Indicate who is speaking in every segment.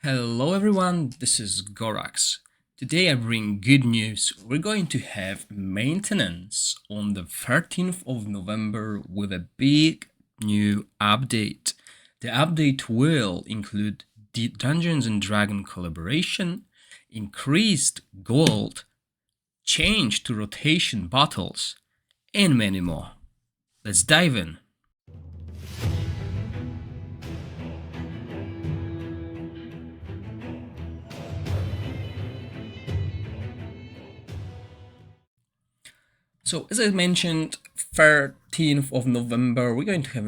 Speaker 1: Hello everyone, this is Gorax. Today I bring good news. We're going to have maintenance on the 13th of November with a big new update. The update will include the Dungeons and Dragon collaboration, increased gold, change to rotation battles, and many more. Let's dive in. So as I mentioned, 13th of November, we're going to have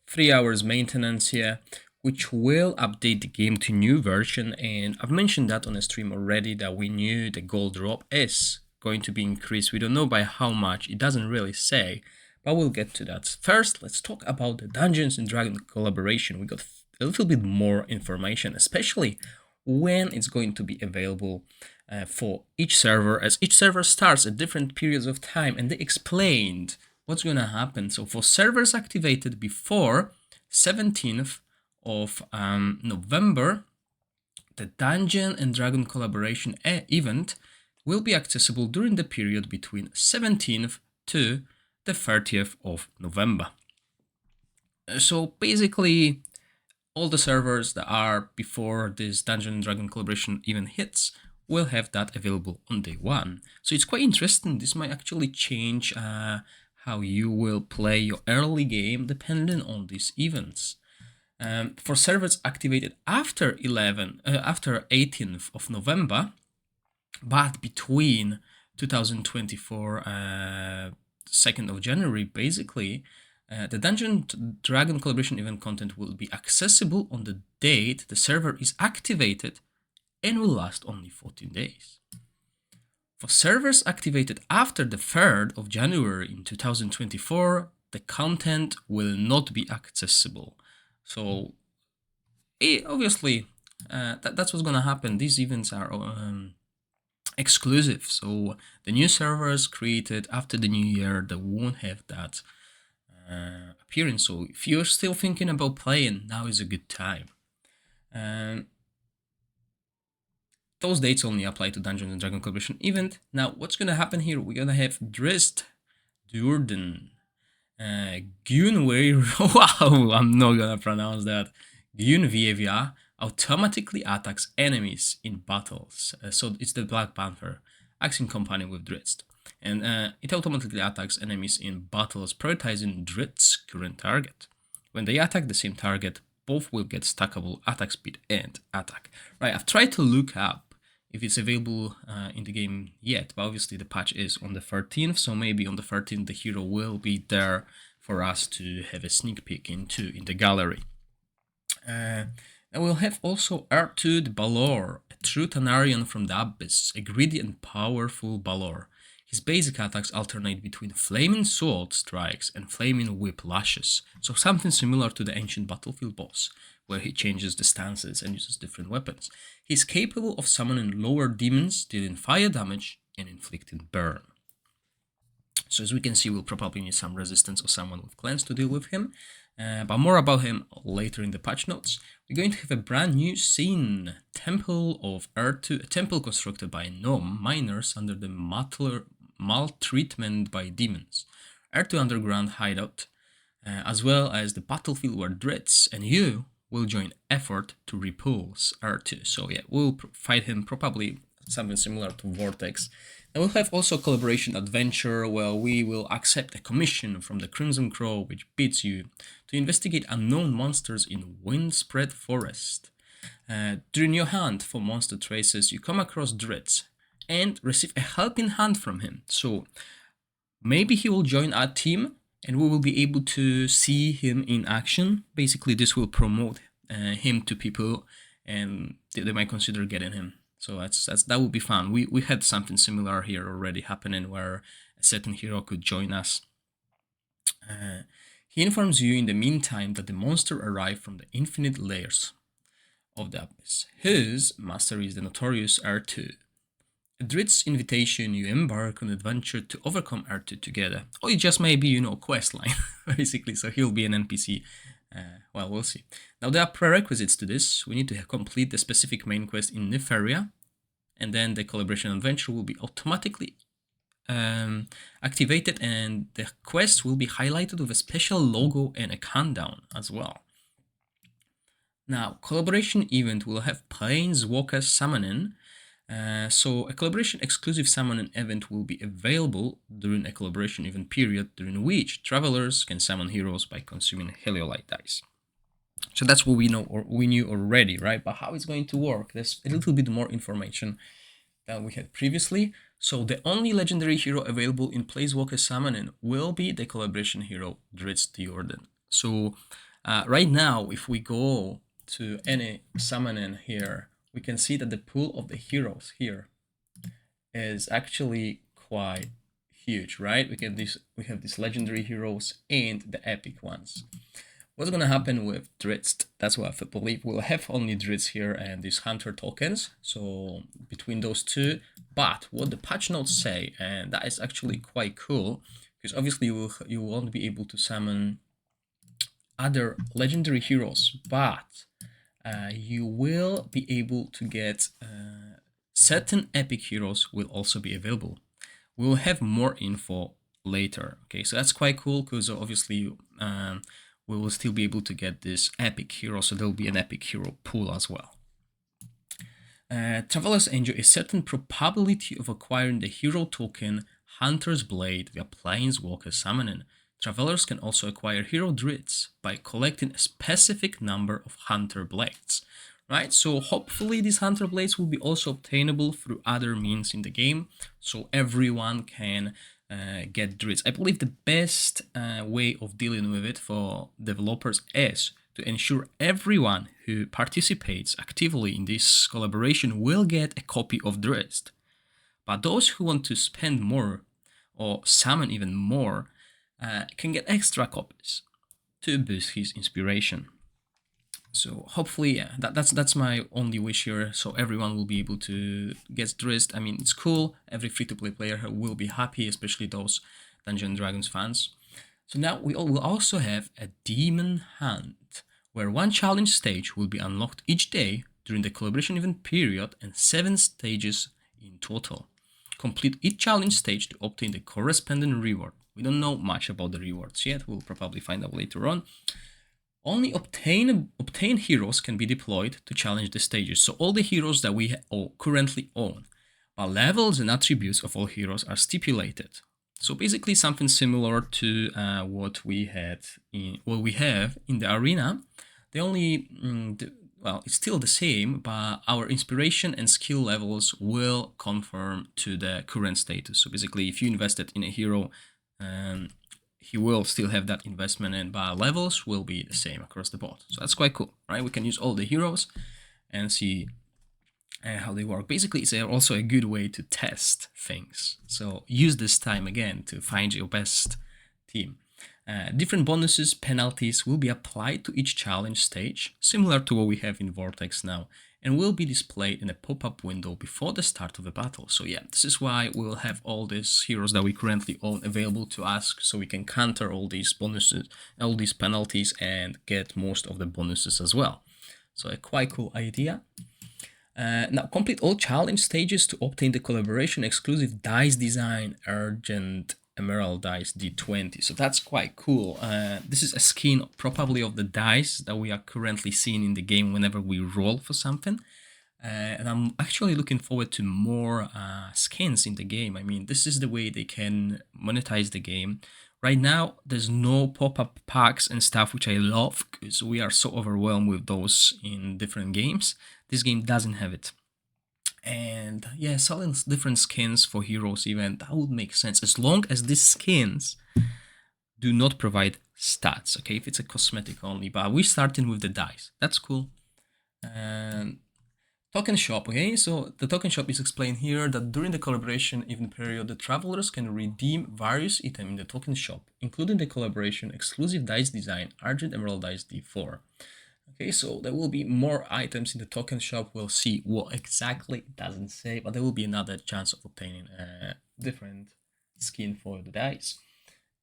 Speaker 1: 3 hours maintenance here, which will update the game to new version. And I've mentioned that on a stream already that we knew the gold drop is going to be increased. We don't know by how much, it doesn't really say, but we'll get to that. First, let's talk about the Dungeons and Dragons collaboration. We got a little bit more information, especially when it's going to be available for each server, as each server starts at different periods of time, and they explained what's going to happen. So for servers activated before 17th of November, the Dungeon and Dragon collaboration event will be accessible during the period between 17th to the 30th of November. So basically, all the servers that are before this Dungeon and Dragon collaboration even hits will have that available on day one. So it's quite interesting. This might actually change how you will play your early game depending on these events. For servers activated after 18th of November, but between 2024 2nd of January, basically, the Dungeon Dragon collaboration event content will be accessible on the date the server is activated and will last only 14 days. For servers activated after the 3rd of January in 2024, the content will not be accessible. So, obviously, that's what's going to happen. These events are exclusive. So, the new servers created after the new year, they won't have that appearance. So if you're still thinking about playing, now is a good time. Those dates only apply to Dungeons and Dragon collaboration event. Now, what's gonna happen here? We're gonna have Drist, Durden, Gunweir. Wow, I'm not gonna pronounce that. Gunvievia automatically attacks enemies in battles. So it's the Black Panther, acting companion with Drist. And it automatically attacks enemies in battles, prioritizing Drit's current target. When they attack the same target, both will get stackable attack speed and attack. Right, I've tried to look up if it's available in the game yet, but obviously the patch is on the 13th, so maybe on the 13th the hero will be there for us to have a sneak peek into in the gallery. And we'll have also R2 the Balor, a true Tanarian from the Abyss, a greedy and powerful Balor. His basic attacks alternate between flaming sword strikes and flaming whip lashes, so something similar to the ancient battlefield boss, where he changes the stances and uses different weapons. He's capable of summoning lower demons, dealing fire damage and inflicting burn. So as we can see, we'll probably need some resistance or someone with cleanse to deal with him, but more about him later in the patch notes. We're going to have a brand new scene, Temple of R2, a temple constructed by gnome miners under the maltreatment by demons. R2 underground hideout, as well as the battlefield where Dritz and you will join effort to repulse R2. So yeah, we'll fight him, probably something similar to Vortex. And we'll have also collaboration adventure where we will accept a commission from the Crimson Crow, which bids you to investigate unknown monsters in Windspread Forest. During your hunt for monster traces, you come across Dritz and receive a helping hand from him. So maybe he will join our team and we will be able to see him in action. Basically, this will promote him to people and they might consider getting him. So that would be fun. We had something similar here already happening where a certain hero could join us. He informs you in the meantime that the monster arrived from the infinite layers of the Abyss. His master is the notorious R2. At Drit's invitation, you embark on an adventure to overcome R2 together. Or it just may be, quest line, basically, so he'll be an NPC Well, we'll see. Now, there are prerequisites to this. We need to complete the specific main quest in Nefaria, and then the collaboration adventure will be automatically activated, and the quest will be highlighted with a special logo and a countdown as well. Now, collaboration event will have Planeswalker Summoning. So a collaboration exclusive summoning event will be available during a collaboration event period during which travelers can summon heroes by consuming Heliolite dice. So that's what we know, or we knew already, right? But how it's going to work, there's a little bit more information than we had previously. So the only legendary hero available in Planeswalker Summoning will be the collaboration hero Drizzt the Jordan. So right now, if we go to any summoning here, we can see that the pool of the heroes here is actually quite huge, right? We have these legendary heroes and the epic ones. What's gonna happen with Drizzt? That's what I believe. We'll have only Drizzt here and these hunter tokens. So between those two, but what the patch notes say, and that is actually quite cool, because obviously you won't be able to summon other legendary heroes, but you will be able to get certain epic heroes will also be available. We'll have more info later. Okay, so that's quite cool because obviously we will still be able to get this epic hero, so there will be an epic hero pool as well. Travelers enjoy a certain probability of acquiring the hero token Hunter's Blade via Planeswalker Summoning. Travelers can also acquire hero Drizzt by collecting a specific number of Hunter Blades. Right, so hopefully these Hunter Blades will be also obtainable through other means in the game, so everyone can get Drizzt. I believe the best way of dealing with it for developers is to ensure everyone who participates actively in this collaboration will get a copy of Drizzt. But those who want to spend more or summon even more can get extra copies to boost his inspiration. So hopefully, yeah, that's my only wish here. So everyone will be able to get Drizzt. I mean, it's cool. Every free-to-play player will be happy, especially those Dungeons & Dragons fans. So now we will also have a Demon Hunt, where one challenge stage will be unlocked each day during the collaboration event period and 7 stages in total. Complete each challenge stage to obtain the corresponding reward. We don't know much about the rewards yet. We'll probably find out later on. Only obtained heroes can be deployed to challenge the stages. So all the heroes that we currently own, but levels and attributes of all heroes are stipulated. So basically something similar to what we have in the arena. The only well, it's still the same, but our inspiration and skill levels will conform to the current status. So basically, if you invested in a hero, he will still have that investment, and but levels will be the same across the board. So that's quite cool, right? We can use all the heroes and see how they work. Basically, it's also a good way to test things. So use this time again to find your best team. Different bonuses, penalties will be applied to each challenge stage, similar to what we have in Vortex now, and will be displayed in a pop-up window before the start of a battle. So yeah, this is why we'll have all these heroes that we currently own available to us, so we can counter all these bonuses, all these penalties, and get most of the bonuses as well. So a quite cool idea. Now complete all challenge stages to obtain the collaboration exclusive dice design Argent Emerald dice D20. So that's quite cool. This is a skin probably of the dice that we are currently seeing in the game whenever we roll for something. And I'm actually looking forward to more skins in the game. I mean, this is the way they can monetize the game. Right now, there's no pop-up packs and stuff, which I love, because we are so overwhelmed with those in different games. This game doesn't have it. And yeah, selling different skins for heroes even, that would make sense, as long as these skins do not provide stats, okay, if it's a cosmetic only. But we're starting with the dice. That's cool. And token shop, okay, so the token shop is explained here that during the collaboration event period, the travelers can redeem various items in the token shop, including the collaboration exclusive dice design Argent Emerald dice D4. Okay, so there will be more items in the token shop. We'll see what exactly, it doesn't say, but there will be another chance of obtaining a different skin for the dice.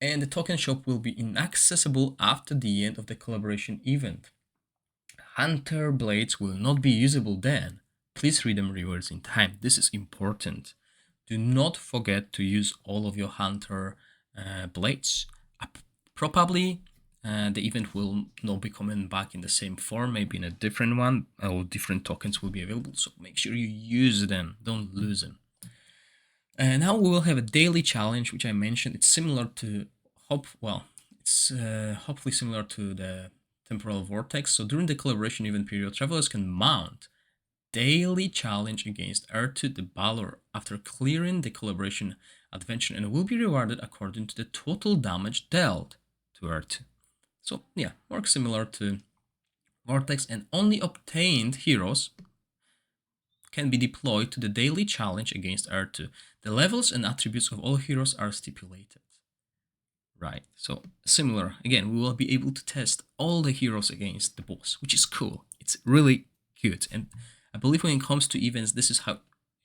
Speaker 1: and the token shop will be inaccessible after the end of the collaboration event. Hunter blades will not be usable then. Please read them rewards in time. This is important. Do not forget to use all of your hunter blades. Probably the event will not be coming back in the same form, maybe in a different one, or different tokens will be available, so make sure you use them, don't lose them. And now we will have a daily challenge, which I mentioned. It's similar to hopefully similar to the temporal vortex. So during the collaboration event period, travelers can mount daily challenge against R2 the Balor after clearing the collaboration adventure, and will be rewarded according to the total damage dealt to R2. So yeah, works similar to Vortex, and only obtained heroes can be deployed to the daily challenge against R2. The levels and attributes of all heroes are stipulated. Right, so similar. Again, we will be able to test all the heroes against the boss, which is cool. It's really good, and I believe when it comes to events, this is how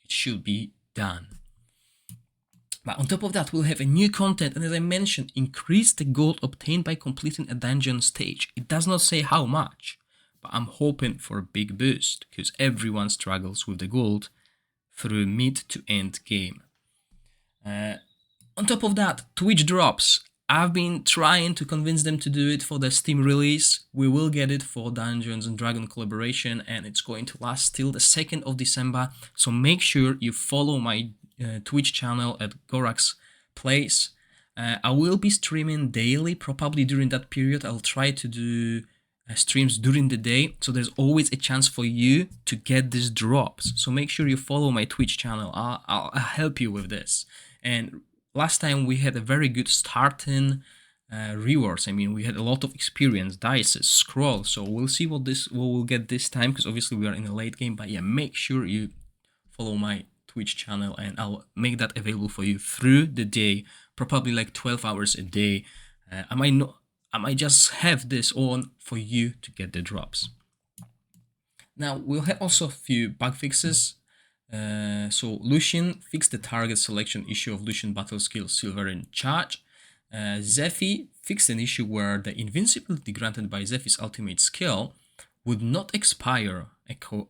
Speaker 1: it should be done. But on top of that, we'll have a new content, and as I mentioned, increase the gold obtained by completing a dungeon stage. It does not say how much, but I'm hoping for a big boost, because everyone struggles with the gold through mid to end game. On top of that, Twitch drops. I've been trying to convince them to do it for the Steam release. We will get it for Dungeons and Dragon collaboration, and it's going to last till the 2nd of December. So make sure you follow my Twitch channel at Gorax Plays. I will be streaming daily, probably during that period. I'll try to do streams during the day, so there's always a chance for you to get these drops. So make sure you follow my Twitch channel. I'll help you with this. And last time we had a very good starting rewards. I mean, we had a lot of experience, dice, scroll. So we'll see what we'll get this time, because obviously we are in a late game. But yeah, make sure you follow my Twitch channel, and I'll make that available for you through the day, probably like 12 hours a day. I might just have this on for you to get the drops. Now we'll have also a few bug fixes. So Lucian fixed the target selection issue of Lucian battle skill Silver in Charge. Zephy fixed an issue where the invincibility granted by Zephy's ultimate skill would not expire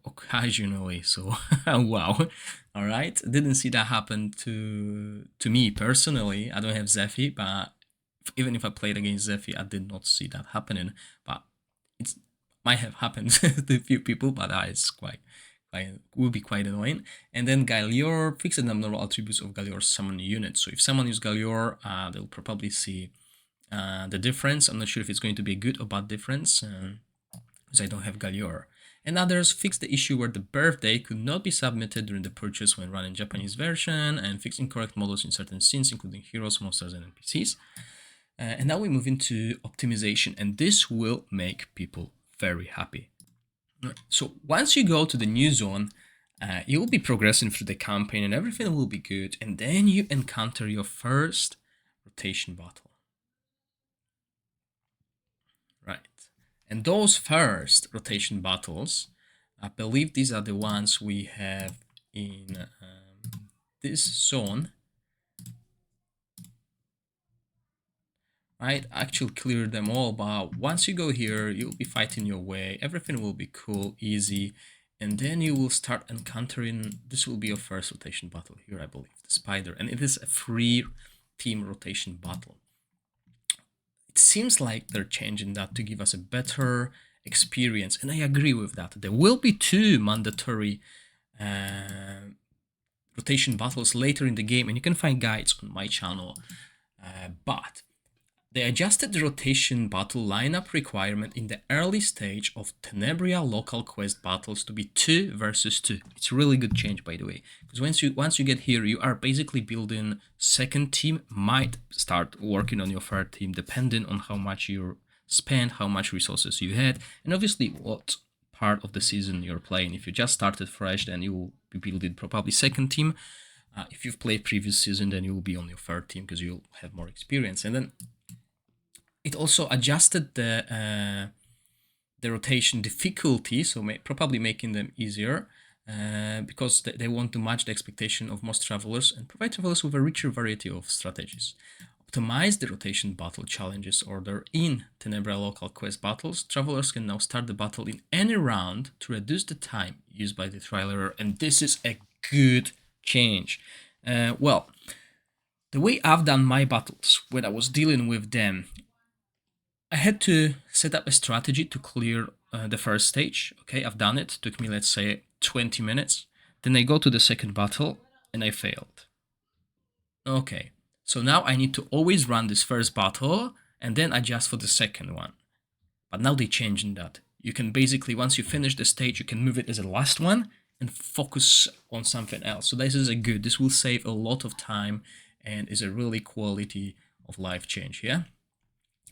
Speaker 1: occasionally. So wow, all right, didn't see that happen to me personally. I don't have Zephy, but even if I played against Zephy, I did not see that happening. But it might have happened to a few people, but that is will be quite annoying. And then Gallior fixed the abnormal attributes of Gallior's summon unit. So if someone uses Gallior, they'll probably see the difference. I'm not sure if it's going to be a good or bad difference, because I don't have Gallior. And others fixed the issue where the birthday could not be submitted during the purchase when running Japanese version, and fixed incorrect models in certain scenes, including heroes, monsters, and NPCs. And now we move into optimization, and this will make people very happy. So once you go to the new zone, you will be progressing through the campaign and everything will be good, and then you encounter your first rotation battle. Right, and those first rotation battles, I believe these are the ones we have in this zone. Right, actually cleared them all, but once you go here, you'll be fighting your way, everything will be cool, easy, and then you will start encountering, this will be your first rotation battle here, I believe, the spider, and it is a free team rotation battle. It seems like they're changing that to give us a better experience, and I agree with that. There will be 2 mandatory rotation battles later in the game, and you can find guides on my channel, but they adjusted the rotation battle lineup requirement in the early stage of Tenebria local quest battles to be 2 versus 2. It's a really good change, by the way, because once you get here, you are basically building second team, might start working on your third team, depending on how much you spend, how much resources you had, and obviously what part of the season you're playing. If you just started fresh, then you will be building probably second team. If you've played previous season, then you will be on your third team because you'll have more experience. And then it also adjusted the rotation difficulty, so probably making them easier, because they want to match the expectation of most travelers and provide travelers with a richer variety of strategies. Optimize the rotation battle challenges order in Tenebra local quest battles. Travelers can now start the battle in any round to reduce the time used by the trialer, and this is a good change. Well, the way I've done my battles when I was dealing with them, I had to set up a strategy to clear the first stage. Okay, I've done it. Took me, let's say, 20 minutes. Then I go to the second battle and I failed. Okay, so now I need to always run this first battle and then adjust for the second one. But now they changed that. You can basically, once you finish the stage, you can move it as a last one and focus on something else. So this is a good, this will save a lot of time and is a really quality of life change, yeah?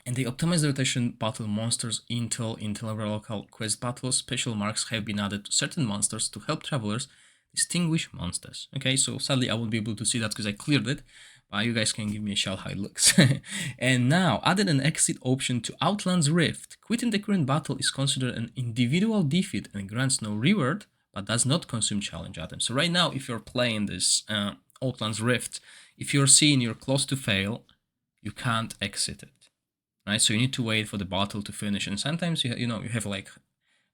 Speaker 1: And they optimize the rotation battle monsters in local quest battles. Special marks have been added to certain monsters to help travelers distinguish monsters. Okay, so sadly I won't be able to see that because I cleared it, but you guys can give me a shout how it looks. And now, added an exit option to Outland's Rift. Quitting the current battle is considered an individual defeat and grants no reward, but does not consume challenge items. So right now, if you're playing this Outland's Rift, if you're seeing you're close to fail, you can't exit it. Right, so you need to wait for the battle to finish, and sometimes you have like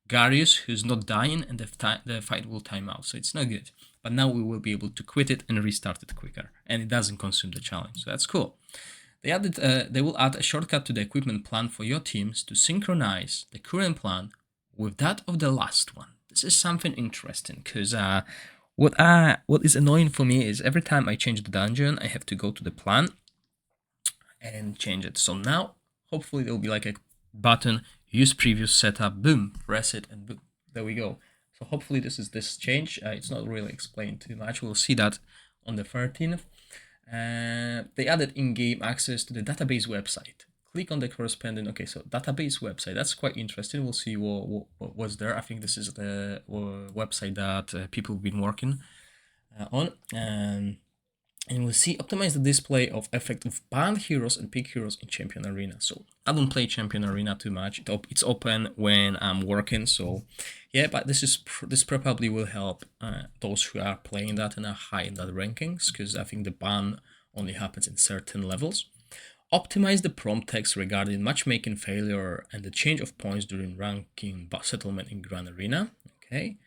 Speaker 1: Garius who's not dying, and the fight will time out, so it's not good. But now we will be able to quit it and restart it quicker, and it doesn't consume the challenge, so that's cool. They will add a shortcut to the equipment plan for your teams to synchronize the current plan with that of the last one. This is something interesting because what is annoying for me is every time I change the dungeon, I have to go to the plan and change it. So now, hopefully there will be like a button, use previous setup, boom, press it, and boom, there we go. So hopefully this is this change. It's not really explained too much. We'll see that on the 13th. They added in-game access to the database website. Click on the corresponding, okay, so database website, that's quite interesting. We'll see what's there. I think this is the website that people have been working on. And we'll see optimize the display of effect of banned heroes and pick heroes in Champion Arena. So I don't play Champion Arena too much. It's open when I'm working. So yeah, but this probably will help those who are playing that and are high in that rankings, because I think the ban only happens in certain levels. Optimize the prompt text regarding matchmaking failure and the change of points during ranking settlement in Grand Arena. Okay.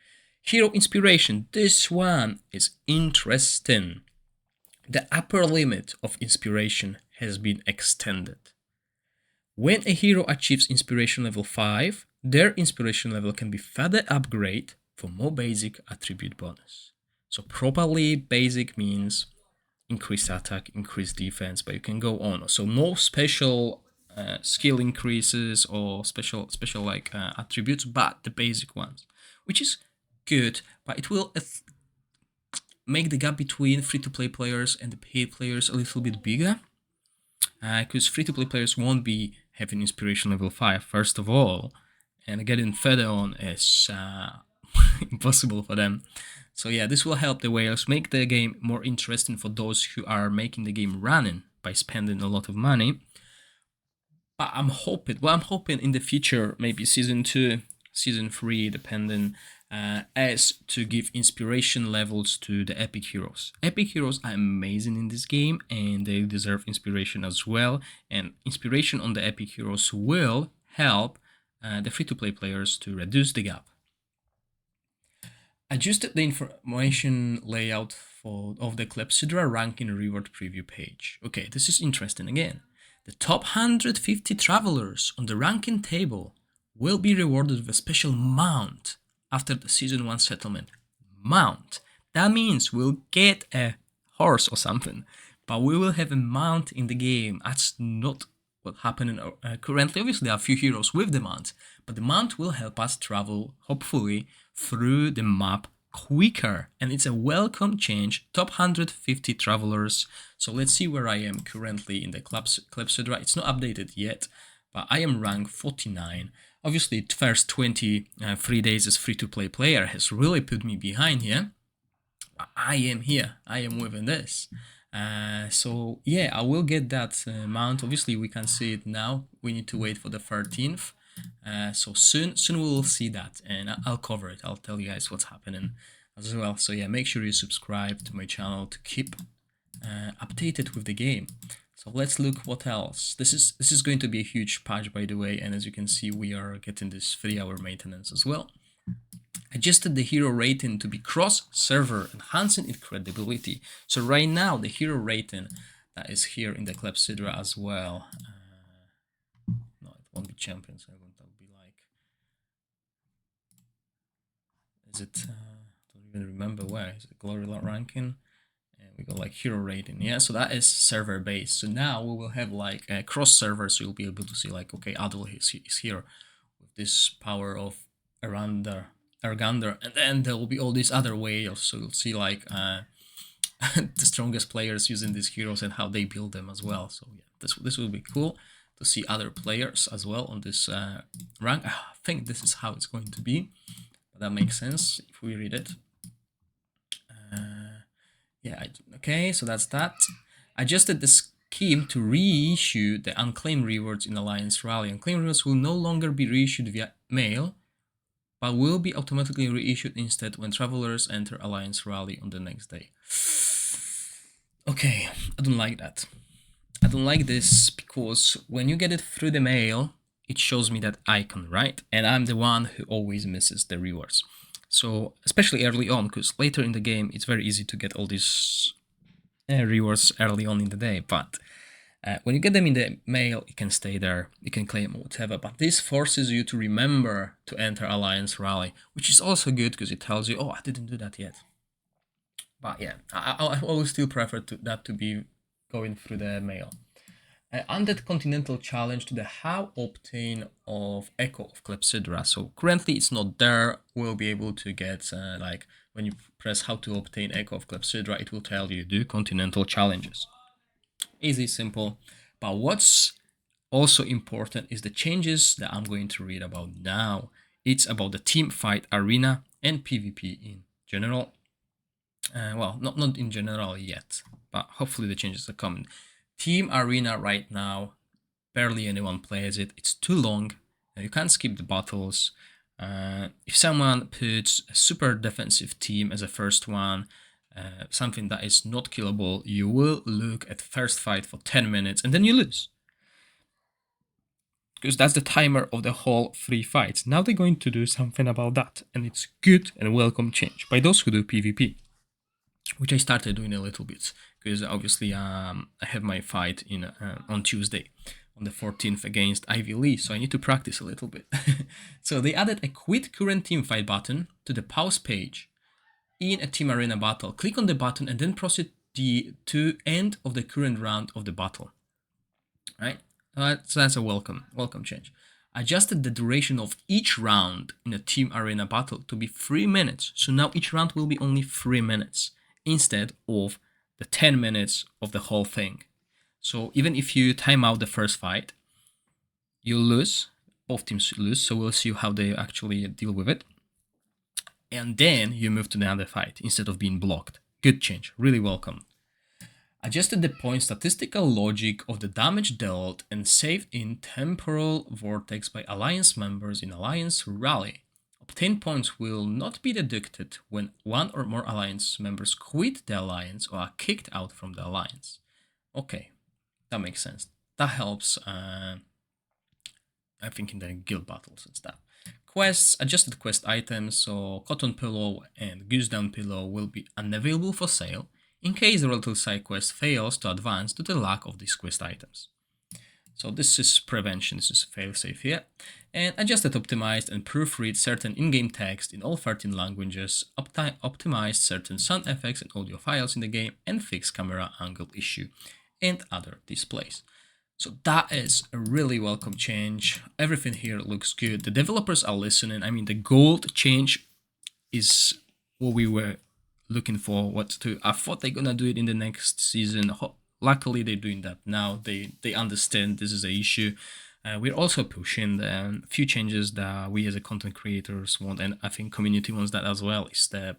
Speaker 1: Hero inspiration. This one is interesting. The upper limit of inspiration has been extended. When a hero achieves inspiration level 5, their inspiration level can be further upgraded for more basic attribute bonus. So properly basic means increased attack, increased defense, but you can go on. So no special skill increases or special like attributes, but the basic ones, which is good, but it will make the gap between free-to-play players and the paid players a little bit bigger, because free-to-play players won't be having inspiration level 5 first of all, and getting further on is impossible for them. So yeah, this will help the whales make the game more interesting for those who are making the game running by spending a lot of money. But I'm hoping in the future, maybe season 2, season 3, depending, as to give inspiration levels to the epic heroes. Epic heroes are amazing in this game and they deserve inspiration as well. And inspiration on the epic heroes will help the free-to-play players to reduce the gap. Adjusted the information layout of the Clepsydra ranking reward preview page. Okay, this is interesting again. The top 150 travelers on the ranking table will be rewarded with a special mount after the Season 1 settlement. Mount. That means we'll get a horse or something, but we will have a mount in the game. That's not what's happening currently. Obviously, there are a few heroes with the mount, but the mount will help us travel, hopefully, through the map quicker. And it's a welcome change. Top 150 travelers. So let's see where I am currently in the Clepsydra. It's not updated yet, but I am rank 49. Obviously, the first 23 days as free-to-play player has really put me behind here. But I am here. I am within this. So yeah, I will get that mount. Obviously, we can see it now. We need to wait for the 13th. So soon we will see that, and I'll cover it. I'll tell you guys what's happening as well. So yeah, make sure you subscribe to my channel to keep updated with the game. So let's look what else. This is going to be a huge patch, by the way, and as you can see, we are getting this 3-hour maintenance as well. Adjusted the hero rating to be cross-server, enhancing its credibility. So right now, the hero rating that is here in the Clepsydra as well. No, it won't be champion, so it won't be like... Is it... I don't even remember where. Is it glory ranking? And we go like hero rating. Yeah, so that is server based. So now we will have like a cross-server, so you'll be able to see like, okay, Adol is here with this power of Argander, and then there will be all these other whales, so you'll see like the strongest players using these heroes and how they build them as well. So yeah, this will be cool to see other players as well on this rank. I think this is how it's going to be, but that makes sense if we read it. Yeah, okay, so that's that. Adjusted the scheme to reissue the unclaimed rewards in Alliance Rally. Unclaimed rewards will no longer be reissued via mail, but will be automatically reissued instead when travelers enter Alliance Rally on the next day. Okay, I don't like that. I don't like this because when you get it through the mail, it shows me that icon, right? And I'm the one who always misses the rewards. So, especially early on, because later in the game, it's very easy to get all these rewards early on in the day. But when you get them in the mail, you can stay there, you can claim whatever. But this forces you to remember to enter Alliance Rally, which is also good because it tells you, oh, I didn't do that yet. But yeah, I always still prefer that to be going through the mail. Undead Continental Challenge to the How Obtain of Echo of Clepsydra. So currently it's not there. We'll be able to get, like, when you press How to Obtain Echo of Clepsydra, it will tell you do Continental Challenges. Easy, simple. But what's also important is the changes that I'm going to read about now. It's about the team fight arena and PvP in general. Well, not in general yet, but hopefully the changes are coming. Team Arena right now, barely anyone plays it. It's too long. You can't skip the battles. If someone puts a super defensive team as a first one, something that is not killable, you will look at first fight for 10 minutes and then you lose. Because that's the timer of the whole 3 fights. Now they're going to do something about that, and it's good and welcome change by those who do PvP. Which I started doing a little bit, because obviously I have my fight in on Tuesday, on the 14th against Ivy Lee, so I need to practice a little bit. So they added a quit current team fight button to the pause page in a team arena battle. Click on the button and then proceed to end of the current round of the battle. Right? So that's a welcome change. Adjusted the duration of each round in a team arena battle to be 3 minutes. So now each round will be only 3 minutes instead of the 10 minutes of the whole thing. So even if you time out the first fight, you'll lose. Both teams lose. So we'll see how they actually deal with it. And then you move to the other fight instead of being blocked. Good change. Really welcome. Adjusted the point statistical logic of the damage dealt and saved in temporal vortex by Alliance members in Alliance Rally. Obtained points will not be deducted when one or more Alliance members quit the Alliance or are kicked out from the Alliance. Okay, that makes sense. That helps, I think, in the guild battles and stuff. Quests, adjusted quest items, so Cotton Pillow and Goose Down Pillow will be unavailable for sale in case the relative side quest fails to advance due to the lack of these quest items. So this is prevention, this is failsafe here. And adjusted, optimized, and proofread certain in-game text in all 13 languages, optimized certain sound effects and audio files in the game, and fixed camera angle issue and other displays. So that is a really welcome change. Everything here looks good. The developers are listening. I mean, the gold change is what we were looking for. I thought they're gonna do it in the next season. Luckily, they're doing that now. They understand this is an issue. We're also pushing the few changes that we as a content creators want, and I think community wants that as well. Is the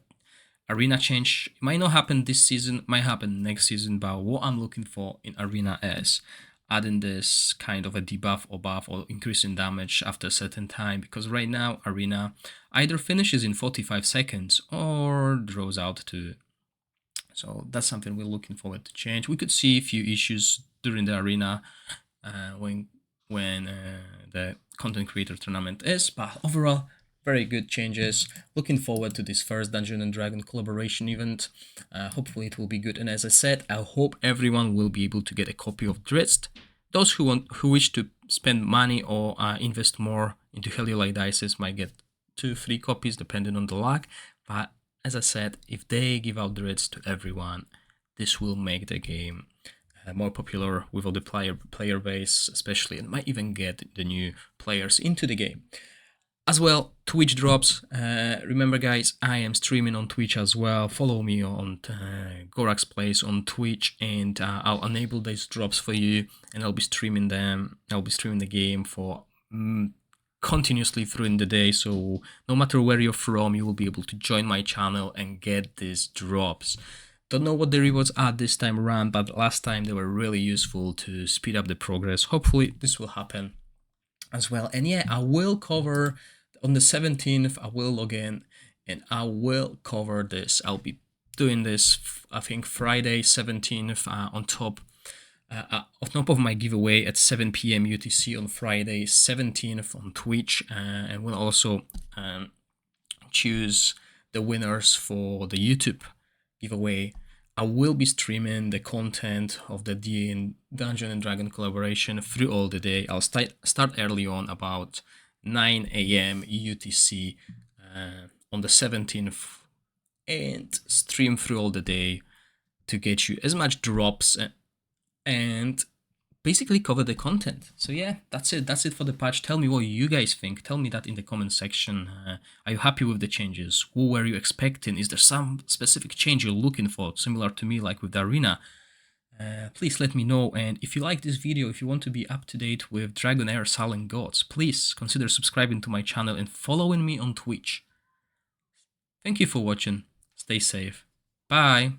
Speaker 1: arena change. It might not happen this season, might happen next season, but what I'm looking for in arena is adding this kind of a debuff or buff or increasing damage after a certain time, because right now arena either finishes in 45 seconds or draws out to. So that's something we're looking forward to change. We could see a few issues during the arena when the content creator tournament is. But overall, very good changes. Looking forward to this first Dungeon and Dragon collaboration event. Hopefully it will be good. And as I said, I hope everyone will be able to get a copy of Drizzt. Those who wish to spend money or invest more into Heliolite dices might get 2 free copies depending on the luck. But as I said, if they give out Drizzt to everyone, this will make the game more popular with all the player base, especially, and might even get the new players into the game. As well, Twitch drops. Remember, guys, I am streaming on Twitch as well. Follow me on Gorax Plays on Twitch, and I'll enable these drops for you, and I'll be streaming them. I'll be streaming the game for continuously through the day, so no matter where you're from, you will be able to join my channel and get these drops. Don't know what the rewards are this time around, but last time they were really useful to speed up the progress. Hopefully this will happen as well. And yeah, I will cover on the 17th, I will log in and I will cover this. I'll be doing this, I think, Friday 17th on top of my giveaway at 7 p.m. UTC on Friday 17th on Twitch, and we'll also choose the winners for the YouTube giveaway. I will be streaming the content of the Dungeon and Dragon collaboration through all the day. I'll start early on, about 9 a.m. UTC on the 17th, and stream through all the day to get you as much drops and basically cover the content. So yeah, that's it for the patch. Tell me what you guys think. Tell me that in the comment section. Are you happy with the changes? What were you expecting? Is there some specific change you're looking for, similar to me like with the arena? Please let me know. And if you like this video, if you want to be up to date with DragonHeir Silent Gods, please consider subscribing to my channel and following me on Twitch. Thank you for watching. Stay safe. Bye.